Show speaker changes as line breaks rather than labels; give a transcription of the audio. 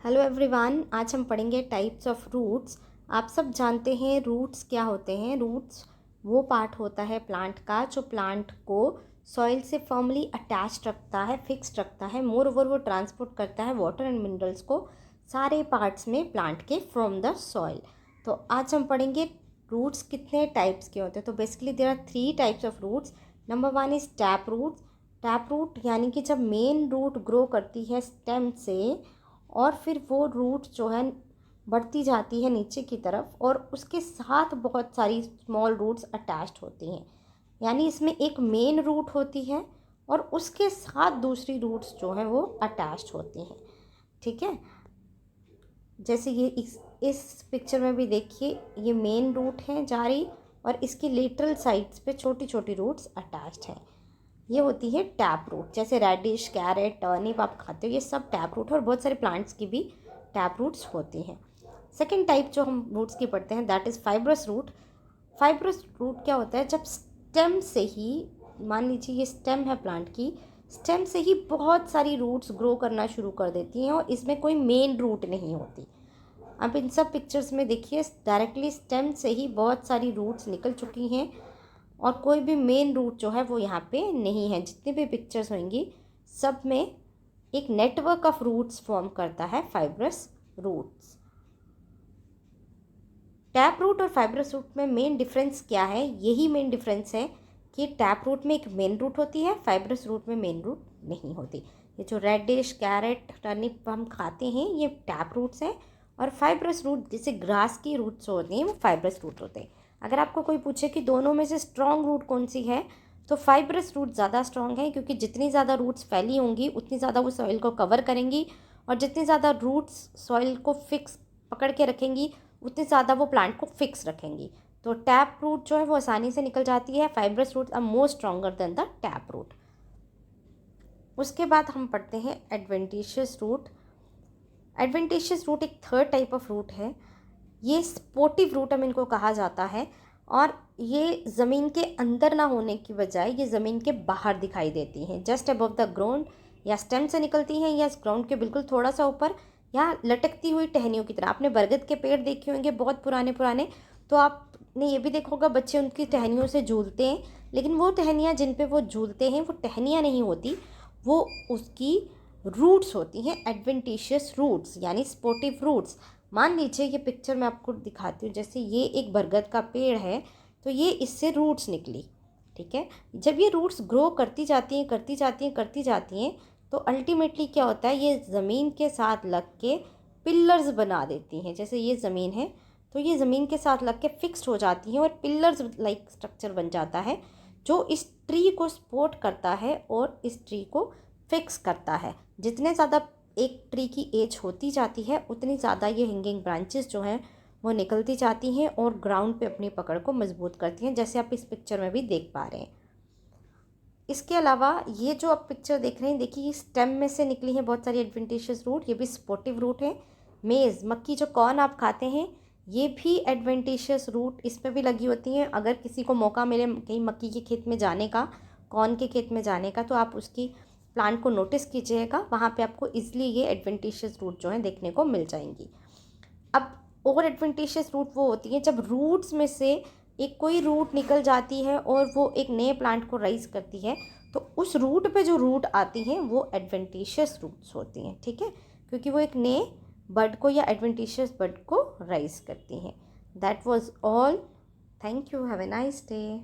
Hello everyone, आज हम पढ़ेंगे टाइप्स ऑफ रूट्स। आप सब जानते हैं रूट्स क्या होते हैं। रूट्स वो पार्ट होता है प्लांट का जो प्लांट को सॉइल से फर्मली अटैच्ड रखता है, फिक्स्ड रखता है। मोर ओवर वो ट्रांसपोर्ट करता है वाटर एंड मिनरल्स को सारे पार्ट्स में प्लांट के फ्रॉम द सॉइल। तो आज हम पढ़ेंगे रूट्स कितने टाइप्स के होते हैं। तो basically there are 3 types of roots. Number 1 is tap roots. Tap root यानी कि जब मेन रूट ग्रो करती है स्टेम से और फिर वो रूट जो है बढ़ती जाती है नीचे की तरफ और उसके साथ बहुत सारी स्मॉल रूट्स अटैच्ड होती हैं। यानी इसमें एक मेन रूट होती है और उसके साथ दूसरी रूट्स जो हैं वो अटैच्ड होती हैं। ठीक है, जैसे ये इस पिक्चर में भी देखिए, ये मेन रूट है जा रही और इसकी लेटरल साइड्स पे छोटी छोटी रूट्स अटैच्ड हैं। ये होती है टैप रूट। जैसे रेडिश, कैरेट, टर्निप आप खाते हो, ये सब टैप रूट है और बहुत सारे प्लांट्स की भी टैप रूट्स होती हैं। सेकेंड टाइप जो हम रूट्स की पढ़ते हैं that is fibrous root. Fibrous root क्या होता है? जब स्टेम से ही, मान लीजिए ये स्टेम है प्लांट की, स्टेम से ही बहुत सारी रूट्स ग्रो करना शुरू कर देती हैं और इसमें कोई मेन रूट नहीं होती। अब इन सब पिक्चर्स में देखिए, डायरेक्टली स्टेम से ही बहुत सारी रूट्स निकल चुकी हैं और कोई भी मेन रूट जो है वो यहाँ पे नहीं है। जितनी भी पिक्चर्स होंगी सब में एक नेटवर्क ऑफ रूट्स फॉर्म करता है फाइब्रस रूट्स। टैप रूट और फाइब्रस रूट में मेन डिफरेंस क्या है? यही मेन डिफरेंस है कि टैप रूट में एक मेन रूट होती है, फाइब्रस रूट में मेन रूट नहीं होती। ये जो रेडिश, कैरेट, टर्निप हम खाते हैं ये टैप रूट्स हैं और फाइब्रस रूट जैसे ग्रास की रूट्स होती हैं वो फाइब्रस रूट होते हैं। अगर आपको कोई पूछे कि दोनों में से स्ट्रॉन्ग रूट कौन सी है, तो फाइब्रस रूट ज़्यादा स्ट्रॉन्ग है, क्योंकि जितनी ज़्यादा रूट्स फैली होंगी उतनी ज़्यादा वो सॉइल को कवर करेंगी और जितनी ज़्यादा रूट्स सॉइल को फिक्स पकड़ के रखेंगी उतनी ज़्यादा वो प्लांट को फिक्स रखेंगी। तो टैप रूट जो है वो आसानी से निकल जाती है। Fibrous root are more stronger than the tap root. उसके बाद हम पढ़ते हैं एडवेंटिशियस रूट। एडवेंटिशियस रूट एक थर्ड टाइप ऑफ रूट है। ये स्पोर्टिव रूट हम इनको कहा जाता है और ये ज़मीन के अंदर ना होने की बजाय ये ज़मीन के बाहर दिखाई देती हैं, जस्ट अबव द ग्राउंड, या स्टेम से निकलती हैं या ग्राउंड के बिल्कुल थोड़ा सा ऊपर, या लटकती हुई टहनियों की तरह। आपने बरगद के पेड़ देखे होंगे बहुत पुराने पुराने, तो आपने ये भी देखा होगा बच्चे उनकी टहनियों से झूलते हैं, लेकिन वो टहनियाँ जिन पे वो झूलते हैं वो टहनियाँ नहीं होती, वो उसकी रूट्स होती हैं, एडवेंटिशियस रूट्स यानी स्पोर्टिव रूट्स। मान लीजिए ये पिक्चर मैं आपको दिखाती हूँ, जैसे ये एक बरगद का पेड़ है तो ये इससे रूट्स निकली। ठीक है, जब ये रूट्स ग्रो करती जाती हैं करती जाती हैं करती जाती हैं तो अल्टीमेटली क्या होता है, ये ज़मीन के साथ लग के पिलर्स बना देती हैं। जैसे ये ज़मीन है तो ये ज़मीन के साथ लग के फिक्स्ड हो जाती हैं और पिलर्स लाइक स्ट्रक्चर बन जाता है जो इस ट्री को सपोर्ट करता है और इस ट्री को फिक्स करता है। जितने ज़्यादा एक ट्री की एज होती जाती है उतनी ज़्यादा ये हैंगिंग ब्रांचेस जो हैं वो निकलती जाती हैं और ग्राउंड पे अपनी पकड़ को मजबूत करती हैं, जैसे आप इस पिक्चर में भी देख पा रहे हैं। इसके अलावा ये जो आप पिक्चर देख रहे हैं, देखिए ये स्टेम में से निकली हैं बहुत सारी एडवेंटिशियस रूट, ये भी सपोर्टिव रूट है। मेज़, मक्की जो कॉर्न आप खाते हैं, ये भी एडवेंटिशियस रूट इस पर भी लगी होती हैं। अगर किसी को मौका मिले कहीं मक्की के खेत में जाने का, कॉर्न के खेत में जाने का, तो आप उसकी प्लांट को नोटिस कीजिएगा, वहाँ पे आपको इजीली ये एडवेंटिशियस रूट जो हैं देखने को मिल जाएंगी। अब और एडवेंटिशियस रूट वो होती है जब रूट्स में से एक कोई रूट निकल जाती है और वो एक नए प्लांट को राइज करती है, तो उस रूट पे जो रूट आती हैं वो एडवेंटिशियस रूट्स होती हैं। ठीक है, क्योंकि वो एक नए बड को या एडवेंटिशियस बड को राइज करती हैं। That was all. Thank you, have a nice day.